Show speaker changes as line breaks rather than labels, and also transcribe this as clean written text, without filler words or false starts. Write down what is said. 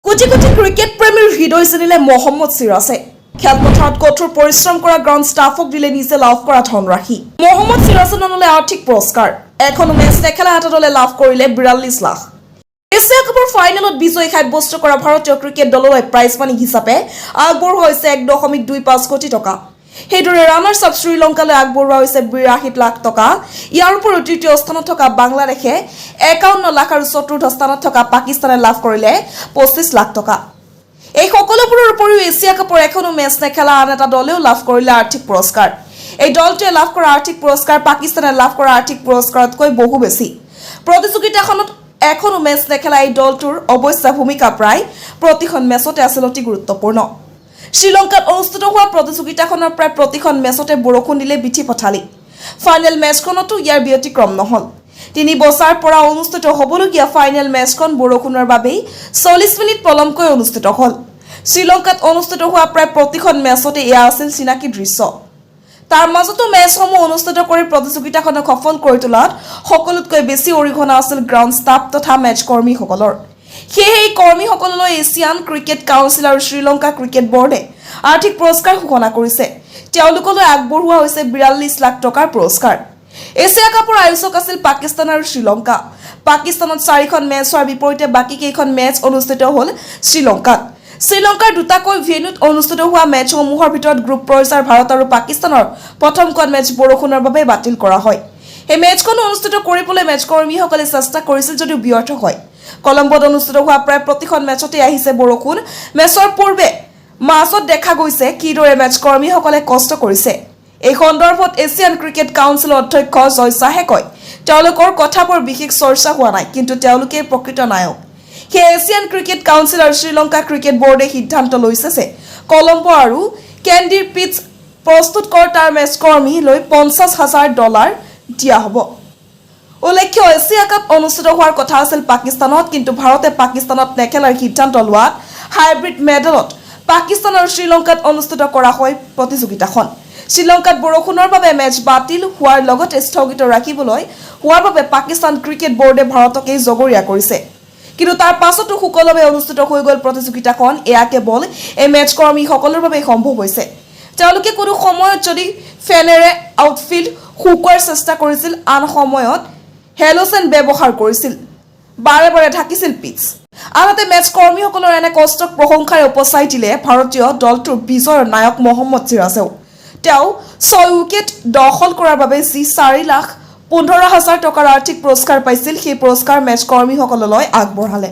crore crore cricket প্ৰেমীৰ হৃদয় চিনিলে মহম্মদ সিৰাজে খেলপথাৰত কঠোৰ পৰিশ্ৰম কৰা গ্ৰাউণ্ড ষ্টাফক দিলে নিজে লাভ কৰা ধনৰাশি মহম্মদ সিৰাজে নললে আৰ্থিক পুৰস্কাৰ এখনো মেচ নেখেলা এটা দলে লাভ কৰিলে 42 লাখ এছিয়া কাপৰ ফাইনেলত বিজয় সাব্যস্ত কৰা ভাৰতীয় ক্ৰিকেট দললৈ প্ৰাইজ মানি হিচাপে আগবঢ়োৱা হৈছে 1.25 কোটি টকা হেদৰে ৰানাৰ্ছ আপ শ্ৰীলংকালৈ আগবঢ়োৱা হৈছে 82 লাখ টকা ইয়াৰ উপৰিও তৃতীয় স্থানত থকা বাংলাদেশে 51 লাখ আৰু চতুৰ্থ স্থানত থকা পাকিস্তানে লাভ কৰিলে 25 লাখ টকা এই সকলোবোৰৰ উপৰিও এছিয়া কাপৰ এখনো মেচ নেখেলা আন এটা দলেও লাভ কৰিলে আৰ্থিক পুৰস্কাৰ এই দলটোৱে লাভ কৰা আৰ্থিক পুৰস্কাৰ পাকিস্তানে লাভ কৰা আৰ্থিক পুৰস্কাৰতকৈ বহু বেছি প্ৰতিযোগিতাখনত এখনো মেচ নেখেলা এই দলটোৰ অৱশ্যে ভূমিকা প্ৰায় প্ৰতিখন মেচতে আছিল অতি গুৰুত্বপূৰ্ণ শ্ৰীলংকাত অনুষ্ঠিত হোৱা প্ৰতিযোগিতাখনৰ প্ৰায় প্ৰতিখন মেচতে বৰষুণ দিলে বিঠি পঠালি ফাইনেল মেচখনতো ইয়াৰ ব্যতিক্ৰম নহল 3 বছৰ পৰা অনুষ্ঠিত হ'বলগীয়া ফাইনেল মেচখন বৰষুণৰ বাবে 40 মিনিট পলমকৈ অনুষ্ঠিত হ'ল শ্ৰীলংকাত অনুষ্ঠিত হোৱা প্ৰায় প্ৰতিখন মেচতে এয়া আছিল চিনাকি দৃশ্য তাৰ মাজতো মেচসমূহ অনুষ্ঠিত কৰি প্ৰতিযোগিতাখনক সফল কৰি তোলাত সকলোতকৈ বেছি অৰিহণা আছিল গ্ৰাউণ্ড ষ্টাফ তথা মেচ কৰ্মীসকলৰ সেই কৰ্মীসকললৈ এছিয়ান ক্ৰিকেট কাউন্সিল আৰু শ্ৰীলংকা ক্ৰিকেট বোৰ্ডে আৰ্থিক পুৰস্কাৰ ঘোষণা কৰিছে তেওঁলোকলৈ আগবঢ়োৱা হৈছে 42 লাখ টকাৰ পুৰস্কাৰ এছিয়া কাপৰ আয়োজক আছিল পাকিস্তান আৰু শ্ৰীলংকা পাকিস্তানত 4খন মেচ হোৱাৰ বিপৰীতে বাকি কেইখন মেচ অনুষ্ঠিত হ'ল শ্ৰীলংকাৰ দুটাকৈ ভেন্যুত অনুষ্ঠিত হোৱা মেচসমূহৰ ভিতৰত গ্ৰুপ পৰ্যায়ৰ ভাৰত আৰু পাকিস্তানৰ প্ৰথমখন মেচ বৰষুণৰ বাবে বাতিল কৰা হয় এই মেচখন অনুষ্ঠিত কৰিবলৈ মেচ কৰ্মীসকলে চেষ্টা কৰিছিল যদিও ব্যৰ্থ হয় কলম্বোত অনুষ্ঠিত হোৱা প্ৰায় প্ৰতিখন মেচতে আহিছে বৰষুণ মেচৰ পূৰ্বে মাছত দেখা গৈছে কিদৰে মেচ কৰ্মীসকলে কষ্ট কৰিছে এই সন্দৰ্ভত এছিয়ান ক্ৰিকেট কাউন্সিলৰ অধ্যক্ষ জয় শাহে কয় তেওঁলোকৰ কথাবোৰ বিশেষ চৰ্চা হোৱা নাই কিন্তু তেওঁলোকে প্ৰকৃত নায়ক এছিয়ান ক্ৰিকেট কাউন্সিল আৰু শ্ৰীলংকা ক্ৰিকেট বোৰ্ডে সিদ্ধান্ত লৈছে যে কলম্বো আৰু কেন্ডিৰ পিচ প্ৰস্তুতকৰ্তাৰ মেচ কৰ্মী লৈ $50,000 দিয়া হ'ব উল্লেখ্য এছিয়া কাপ অনুষ্ঠিত হোৱাৰ কথা আছিল পাকিস্তানত কিন্তু ভাৰতে পাকিস্তানত নেখেলাৰ সিদ্ধান্ত লোৱাত হাইব্ৰিড মেডেলত পাকিস্তান আৰু শ্ৰীলংকাত অনুষ্ঠিত কৰা হয় প্ৰতিযোগিতাখন শ্ৰীলংকাত বৰষুণৰ বাবে মেচ বাতিল হোৱাৰ লগতে স্থগিত ৰাখিবলৈ হোৱাৰ বাবে পাকিস্তান ক্ৰিকেট বোৰ্ডে ভাৰতক এই জগৰীয়া কৰিছে কিন্তু তাৰ পাছতো সুকলমে অনুষ্ঠিত হৈ গ'ল প্ৰতিযোগিতাখন এয়া কেৱল এই মেচ কৰ্মীসকলৰ বাবে সম্ভৱ হৈছে তেওঁলোকে কোনো সময়ত যদি ফেনেৰে আউটফিল্ড শুকুৱাৰ চেষ্টা কৰিছিল আন সময়ত হেলোজেন ব্যৱহাৰ কৰিছিল বাৰে বাৰে ঢাকিছিল পিচ আনহাতে মেচ কৰ্মীসকলৰ এনে কষ্টক প্ৰশংসাৰে উপচাই দিলে ভাৰতীয় দলটোৰ বিজয়ৰ নায়ক মহম্মদ সিৰাজেও তেওঁ 6 উইকেট দখল কৰাৰ বাবে যি 4,15,000 টকাৰ আৰ্থিক পুৰস্কাৰ পাইছিল সেই পুৰস্কাৰ মেচ কৰ্মীসকললৈ আগবঢ়ালে